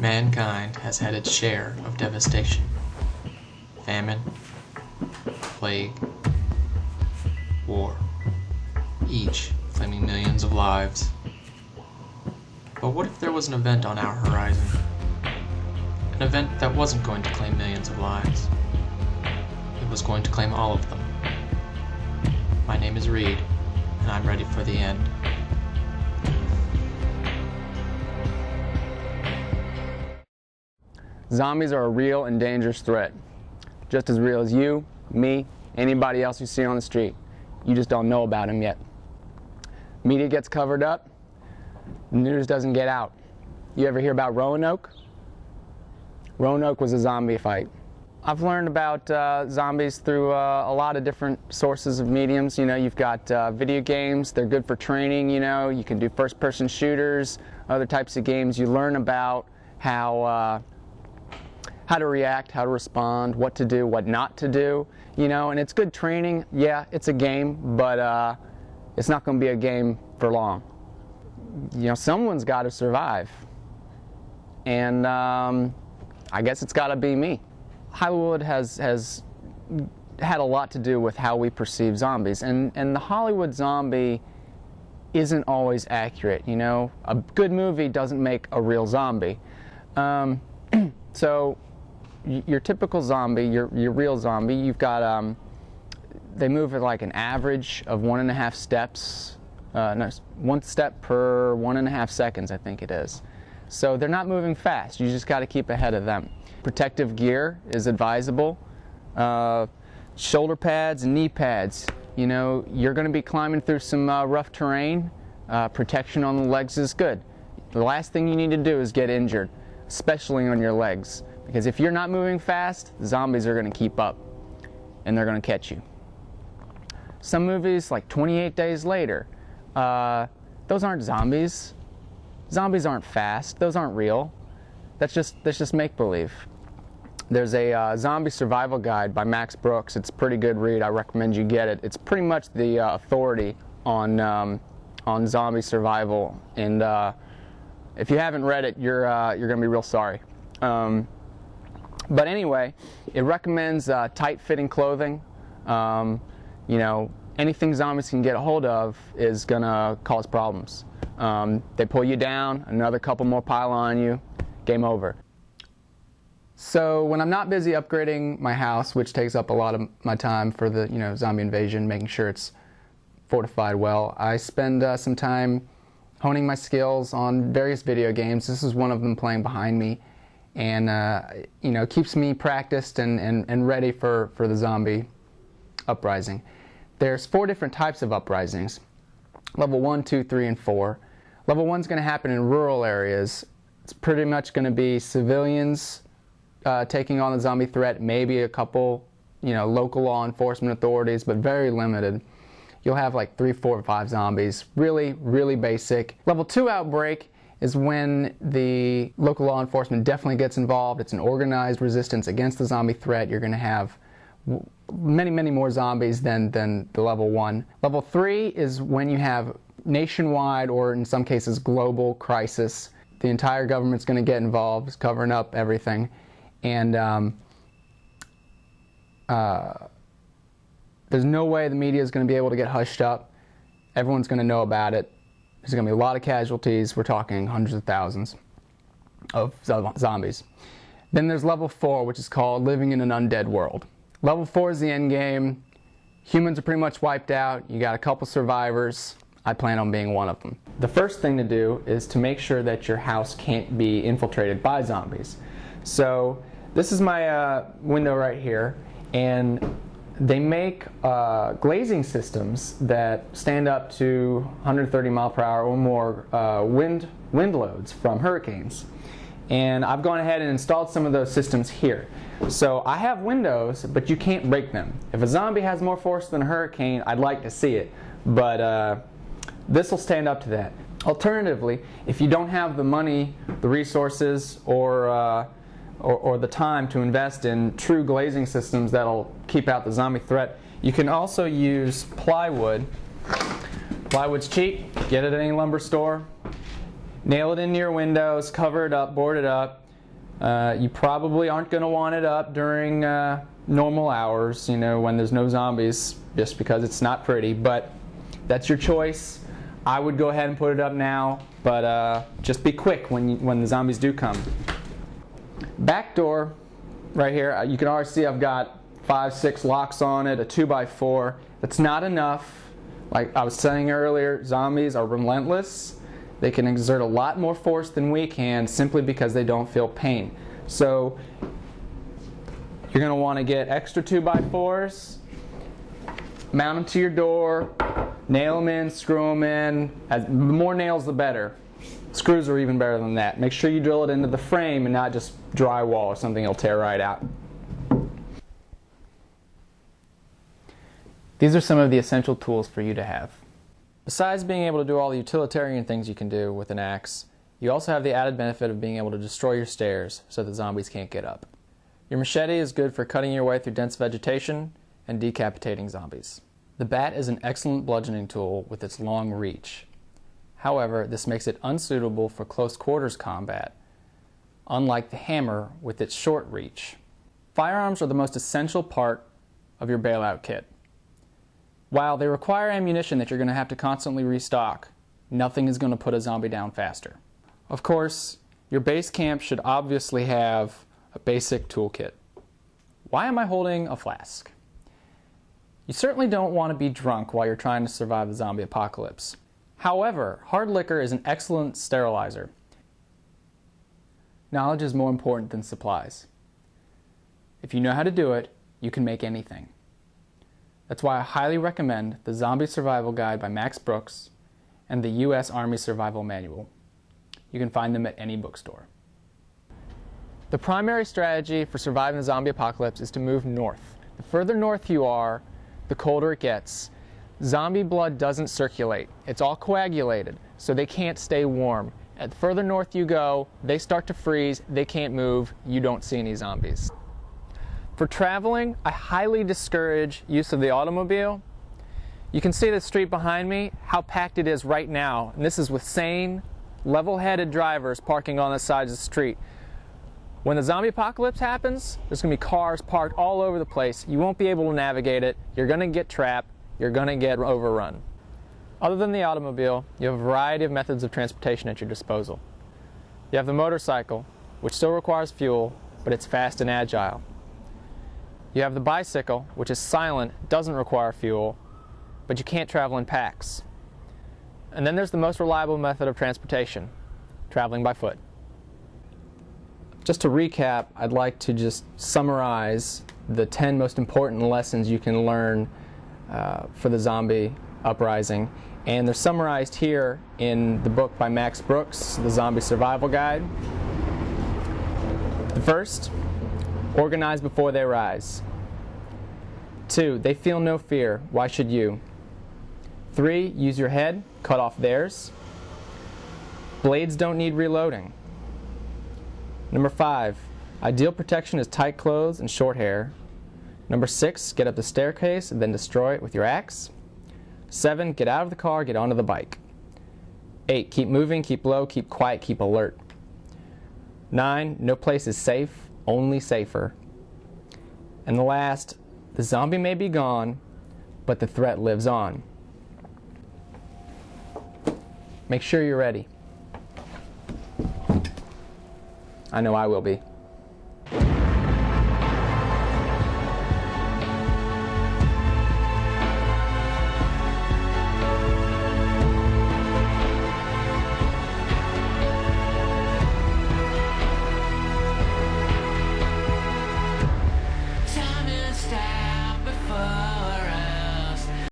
Mankind has had its share of devastation. Famine, plague, war, each claiming millions of lives. But what if there was an event on our horizon? An event that wasn't going to claim millions of lives. It was going to claim all of them. My name is Reed, and I'm ready for the end. Zombies are a real and dangerous threat. Just as real as you, me, anybody else you see on the street. You just don't know about them yet. Media gets covered up, news doesn't get out. You ever hear about Roanoke? Roanoke was a zombie fight. I've learned about zombies through a lot of different sources of mediums. You know, you've got video games, they're good for training, you know, you can do first-person shooters, other types of games. You learn about how to react, how to respond, what to do, what not to do, you know, and it's good training. Yeah, it's a game, but it's not going to be a game for long. You know, someone's got to survive, and I guess it's got to be me. Hollywood has had a lot to do with how we perceive zombies, and the Hollywood zombie isn't always accurate, you know. A good movie doesn't make a real zombie. So your typical zombie, your real zombie, you've got, they move at like an average of 1.5 steps, no, 1 step per 1.5 seconds, I think it is. So they're not moving fast, you just got to keep ahead of them. Protective gear is advisable. Shoulder pads and knee pads, you know, you're going to be climbing through some rough terrain. Protection on the legs is good. The last thing you need to do is get injured, especially on your legs. Because if you're not moving fast, the zombies are going to keep up, and they're going to catch you. Some movies, like 28 Days Later, those aren't zombies. Zombies aren't fast. Those aren't real. That's just make-believe. There's a zombie survival guide by Max Brooks. It's a pretty good read. I recommend you get it. It's pretty much the authority on zombie survival, and if you haven't read it, you're going to be real sorry. But anyway, it recommends tight-fitting clothing. You know, anything zombies can get a hold of is going to cause problems. They pull you down, another couple more pile on you, game over. So when I'm not busy upgrading my house, which takes up a lot of my time for the zombie invasion, making sure it's fortified well, I spend some time honing my skills on various video games. This is one of them playing behind me. And keeps me practiced and ready for the zombie uprising. There's 4 different types of uprisings: level 1, 2, 3, and 4. Level 1 is going to happen in rural areas. It's pretty much going to be civilians taking on the zombie threat, maybe a couple local law enforcement authorities, but very limited. You'll have like 3, 4, 5 zombies. Really, really basic. Level 2 outbreak is when the local law enforcement definitely gets involved. It's an organized resistance against the zombie threat. You're going to have many, many more zombies than the level 1. Level 3 is when you have nationwide, or in some cases global, crisis. The entire government's going to get involved, it's covering up everything, and there's no way the media is going to be able to get hushed up. Everyone's going to know about it. There's going to be a lot of casualties. We're talking hundreds of thousands of zombies. Then there's level 4, which is called living in an undead world. Level 4 is the end game. Humans are pretty much wiped out. You got a couple survivors. I plan on being one of them. The first thing to do is to make sure that your house can't be infiltrated by zombies. So this is my window right here, and they make glazing systems that stand up to 130 mile per hour or more wind loads from hurricanes. And I've gone ahead and installed some of those systems here. So I have windows, but you can't break them. If a zombie has more force than a hurricane, I'd like to see it, but this will stand up to that. Alternatively, if you don't have the money, the resources, or the time to invest in true glazing systems that'll keep out the zombie threat, you can also use plywood. Plywood's cheap, get it at any lumber store, nail it into your windows, cover it up, board it up, You probably aren't going to want it up during normal hours, you know, when there's no zombies, just because it's not pretty, but that's your choice. I would go ahead and put it up now, but just be quick when the zombies do come. Back door, right here, you can already see I've got 5, 6 locks on it, a 2x4. That's not enough. Like I was saying earlier, zombies are relentless. They can exert a lot more force than we can simply because they don't feel pain. So you're going to want to get extra 2x4s, mount them to your door, nail them in, screw them in. The more nails the better. Screws are even better than that. Make sure you drill it into the frame and not just drywall or something that'll tear right out. These are some of the essential tools for you to have. Besides being able to do all the utilitarian things you can do with an axe, you also have the added benefit of being able to destroy your stairs so that zombies can't get up. Your machete is good for cutting your way through dense vegetation and decapitating zombies. The bat is an excellent bludgeoning tool with its long reach. However, this makes it unsuitable for close quarters combat, unlike the hammer with its short reach. Firearms are the most essential part of your bailout kit. While they require ammunition that you're going to have to constantly restock, nothing is going to put a zombie down faster. Of course, your base camp should obviously have a basic toolkit. Why am I holding a flask? You certainly don't want to be drunk while you're trying to survive the zombie apocalypse. However, hard liquor is an excellent sterilizer. Knowledge is more important than supplies. If you know how to do it, you can make anything. That's why I highly recommend the Zombie Survival Guide by Max Brooks and the U.S. Army Survival Manual. You can find them at any bookstore. The primary strategy for surviving the zombie apocalypse is to move north. The further north you are, the colder it gets. Zombie blood doesn't circulate. It's all coagulated, so they can't stay warm. The further north you go, they start to freeze, they can't move, you don't see any zombies. For traveling, I highly discourage use of the automobile. You can see the street behind me, how packed it is right now. And this is with sane, level-headed drivers parking on the sides of the street. When the zombie apocalypse happens, there's going to be cars parked all over the place. You won't be able to navigate it. You're going to get trapped. You're going to get overrun. Other than the automobile, you have a variety of methods of transportation at your disposal. You have the motorcycle, which still requires fuel, but it's fast and agile. You have the bicycle, which is silent, doesn't require fuel, but you can't travel in packs. And then there's the most reliable method of transportation, traveling by foot. Just to recap, I'd like to just summarize the 10 most important lessons you can learn for the zombie uprising. And they're summarized here in the book by Max Brooks, The Zombie Survival Guide. The first, organize before they rise. 2, they feel no fear. Why should you? 3, use your head, cut off theirs. Blades don't need reloading. Number 5, ideal protection is tight clothes and short hair. Number 6, get up the staircase and then destroy it with your axe. 7, get out of the car, get onto the bike. 8, keep moving, keep low, keep quiet, keep alert. 9, no place is safe, only safer. And the last, the zombie may be gone, but the threat lives on. Make sure you're ready. I know I will be.